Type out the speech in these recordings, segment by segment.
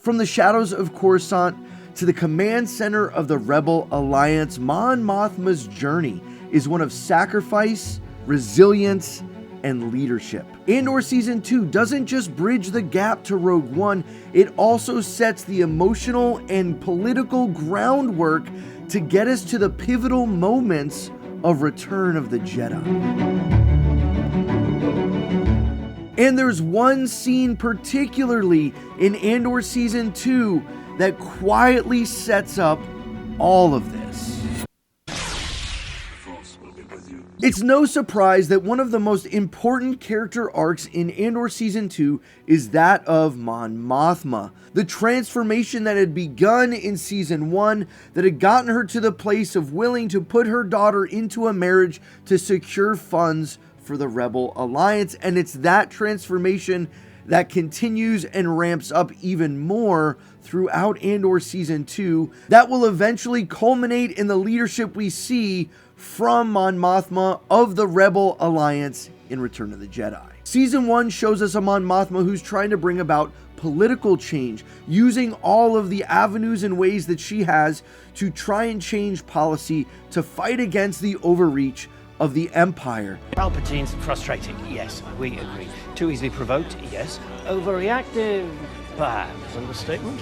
From the shadows of Coruscant to the command center of the Rebel Alliance, Mon Mothma's journey is one of sacrifice, resilience, and leadership. Andor Season 2 doesn't just bridge the gap to Rogue One, it also sets the emotional and political groundwork to get us to the pivotal moments of Return of the Jedi. And there's one scene particularly in Andor Season 2 that quietly sets up all of this. It's no surprise that one of the most important character arcs in Andor Season 2 is that of Mon Mothma. The transformation that had begun in Season 1 that had gotten her to the place of willing to put her daughter into a marriage to secure funds for the Rebel Alliance. And it's that transformation that continues and ramps up even more throughout Andor Season 2 that will eventually culminate in the leadership we see from Mon Mothma of the Rebel Alliance in Return of the Jedi. Season 1 shows us a Mon Mothma who's trying to bring about political change, using all of the avenues and ways that she has to try and change policy to fight against the overreach of the Empire. Palpatine's frustrating, yes, we agree. Too easily provoked, yes. Overreactive, perhaps, understatement.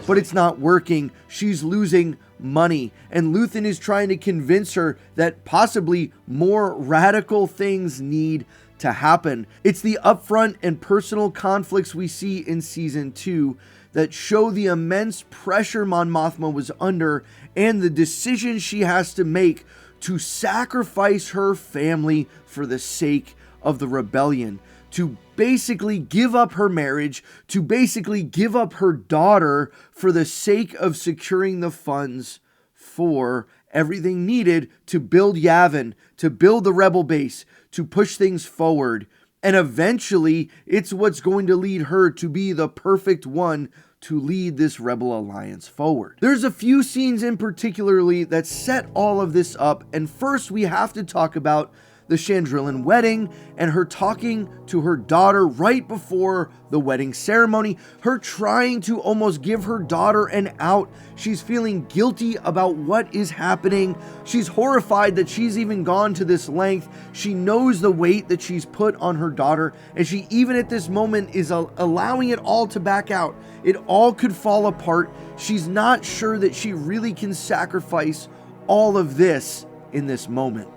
But it's not working. She's losing money, and Luthen is trying to convince her that possibly more radical things need to happen. It's the upfront and personal conflicts we see in Season 2 that show the immense pressure Mon Mothma was under and the decision she has to make to sacrifice her family for the sake of the rebellion, to basically give up her marriage, to basically give up her daughter for the sake of securing the funds for everything needed to build Yavin, to build the rebel base, to push things forward. And eventually, it's what's going to lead her to be the perfect one to lead this Rebel Alliance forward. There's a few scenes in particularly that set all of this up, and first we have to talk about the Chandrillan wedding and her talking to her daughter right before the wedding ceremony, her trying to almost give her daughter an out. She's feeling guilty about what is happening. She's horrified that she's even gone to this length. She knows the weight that she's put on her daughter, and she even at this moment is allowing it all to back out. It all could fall apart. She's not sure that she really can sacrifice all of this in this moment.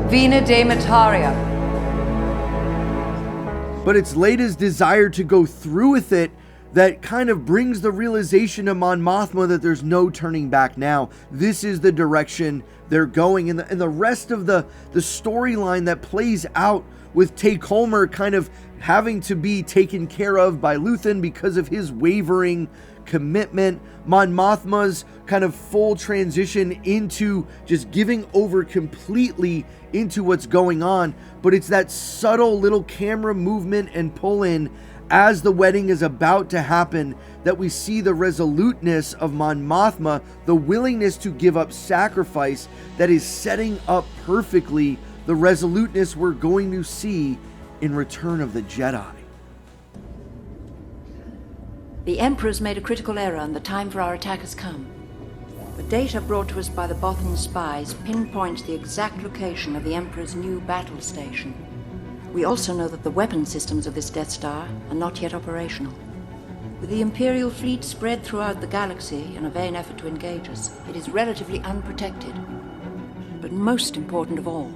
Vina de Mataria. But it's Leida's desire to go through with it that kind of brings the realization to Mon Mothma that there's no turning back now. This is the direction they're going. And the rest of the storyline that plays out with Tay Colmer kind of having to be taken care of by Luthen because of his wavering commitment, Mon Mothma's kind of full transition into just giving over completely into what's going on. But it's that subtle little camera movement and pull in as the wedding is about to happen that we see the resoluteness of Mon Mothma, the willingness to give up sacrifice that is setting up perfectly the resoluteness we're going to see in Return of the Jedi. The Emperor's made a critical error and the time for our attack has come. The data brought to us by the Bothan spies pinpoints the exact location of the Emperor's new battle station. We also know that the weapon systems of this Death Star are not yet operational. With the Imperial fleet spread throughout the galaxy in a vain effort to engage us, it is relatively unprotected. But most important of all,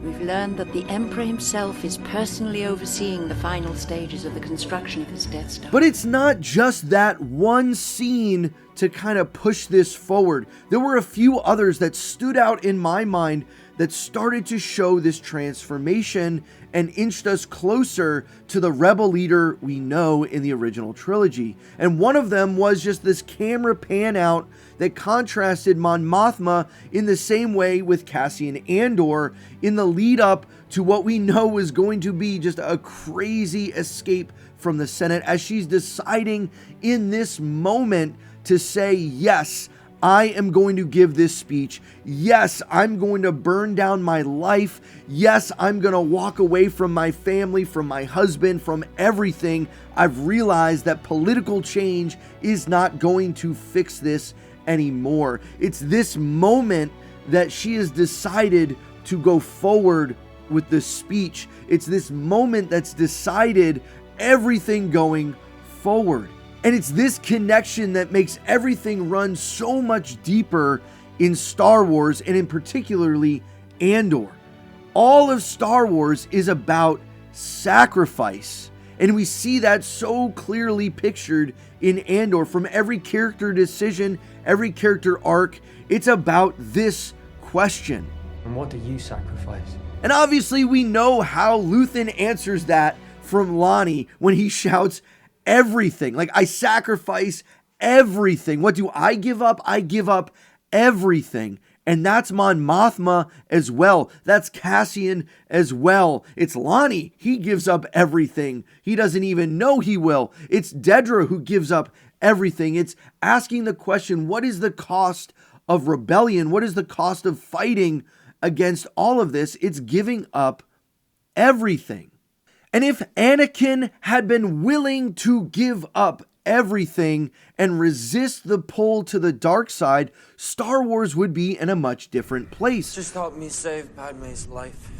we've learned that the Emperor himself is personally overseeing the final stages of the construction of his Death Star. But it's not just that one scene to kind of push this forward. There were a few others that stood out in my mind that started to show this transformation and inched us closer to the rebel leader we know in the original trilogy. And one of them was just this camera pan out that contrasted Mon Mothma in the same way with Cassian Andor in the lead up to what we know was going to be just a crazy escape from the Senate as she's deciding in this moment to say, yes, I am going to give this speech. Yes, I'm going to burn down my life. Yes, I'm going to walk away from my family, from my husband, from everything. I've realized that political change is not going to fix this anymore. It's this moment that she has decided to go forward with the speech. It's this moment that's decided everything going forward. And it's this connection that makes everything run so much deeper in Star Wars, and in particularly Andor. All of Star Wars is about sacrifice. And we see that so clearly pictured in Andor. From every character decision, every character arc, it's about this question. And what do you sacrifice? And obviously we know how Luthen answers that from Lonnie when he shouts, everything. Like, I sacrifice everything. What do I give up? I give up everything. And that's Mon Mothma as well. That's Cassian as well. It's Lonnie. He gives up everything. He doesn't even know he will. It's Dedra who gives up everything. It's asking the question, what is the cost of rebellion? What is the cost of fighting against all of this? It's giving up everything. And if Anakin had been willing to give up everything and resist the pull to the dark side, Star Wars would be in a much different place. Just help me save Padme's life.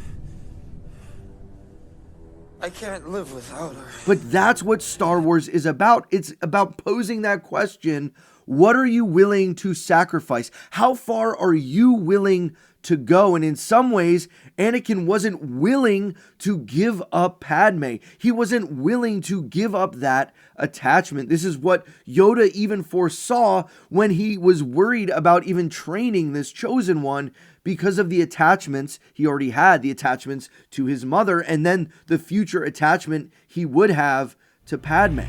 I can't live without her. But that's what Star Wars is about. It's about posing that question, what are you willing to sacrifice? How far are you willing to go? And in some ways, Anakin wasn't willing to give up Padme. He wasn't willing to give up that attachment. This is what Yoda even foresaw when he was worried about even training this chosen one, because of the attachments he already had, the attachments to his mother, and then the future attachment he would have to Padme.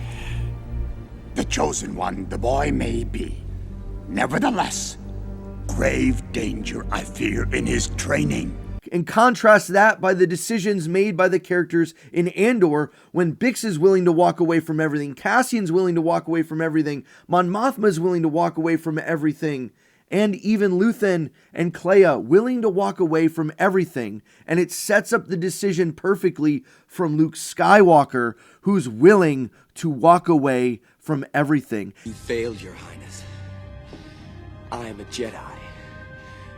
The chosen one the boy may be. Nevertheless, grave danger I fear in his training. And contrast that by the decisions made by the characters in Andor, when Bix is willing to walk away from everything, Cassian's willing to walk away from everything, Mon Mothma is willing to walk away from everything, and even Luthen and Clea willing to walk away from everything. And it sets up the decision perfectly from Luke Skywalker, who's willing to walk away from everything. You failed, Your Highness. I am a Jedi,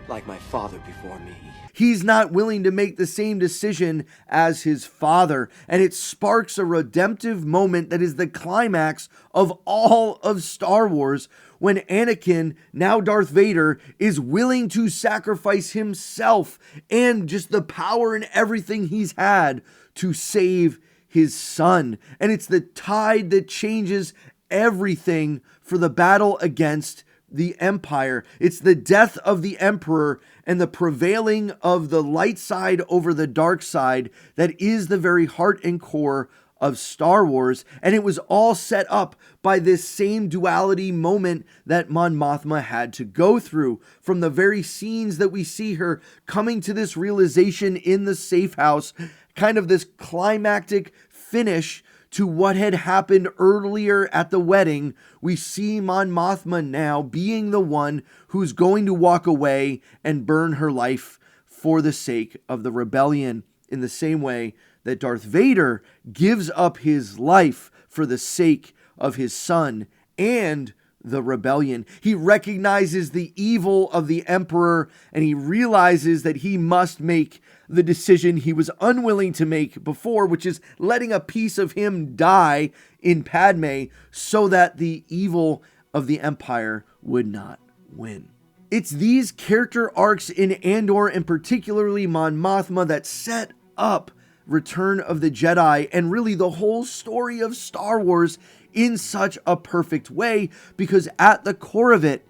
like my father before me. He's not willing to make the same decision as his father, and it sparks a redemptive moment that is the climax of all of Star Wars, when Anakin, now Darth Vader, is willing to sacrifice himself and just the power and everything he's had to save his son. And it's the tide that changes everything for the battle against the Empire. It's the death of the Emperor and the prevailing of the light side over the dark side that is the very heart and core of Star Wars. And it was all set up by this same duality moment that Mon Mothma had to go through. From the very scenes that we see her coming to this realization in the safe house, kind of this climactic finish to what had happened earlier at the wedding, we see Mon Mothma now being the one who's going to walk away and burn her life for the sake of the rebellion, in the same way that Darth Vader gives up his life for the sake of his son and the rebellion. He recognizes the evil of the Emperor, and he realizes that he must make the decision he was unwilling to make before, which is letting a piece of him die in Padme so that the evil of the Empire would not win. It's these character arcs in Andor, and particularly Mon Mothma, that set up Return of the Jedi and really the whole story of Star Wars in such a perfect way, because at the core of it,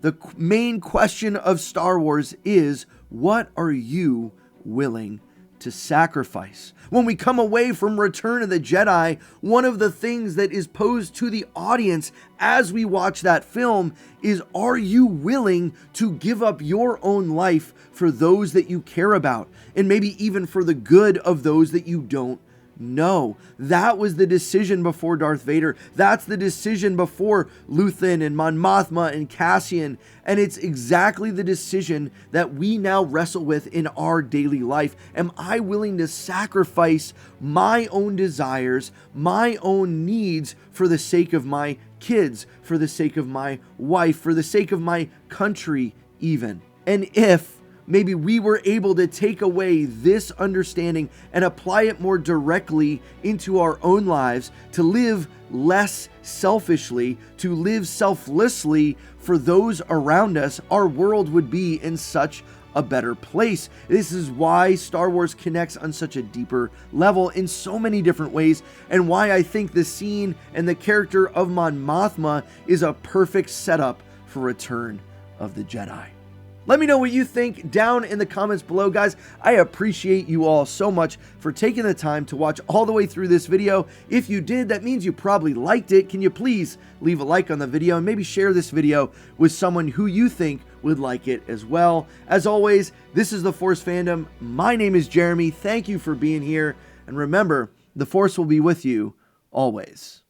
the main question of Star Wars is, what are you willing to sacrifice? When we come away from Return of the Jedi, one of the things that is posed to the audience as we watch that film is, are you willing to give up your own life for those that you care about, and maybe even for the good of those that you don't No, that was the decision before Darth Vader. That's the decision before Luthen and Mon Mothma and Cassian. And it's exactly the decision that we now wrestle with in our daily life. Am I willing to sacrifice my own desires, my own needs for the sake of my kids, for the sake of my wife, for the sake of my country even? And if maybe we were able to take away this understanding and apply it more directly into our own lives, to live less selfishly, to live selflessly for those around us, our world would be in such a better place. This is why Star Wars connects on such a deeper level in so many different ways, and why I think the scene and the character of Mon Mothma is a perfect setup for Return of the Jedi. Let me know what you think down in the comments below, guys. I appreciate you all so much for taking the time to watch all the way through this video. If you did, that means you probably liked it. Can you please leave a like on the video and maybe share this video with someone who you think would like it as well? As always, this is The Force Fandom. My name is Jeremy. Thank you for being here. And remember, the Force will be with you always.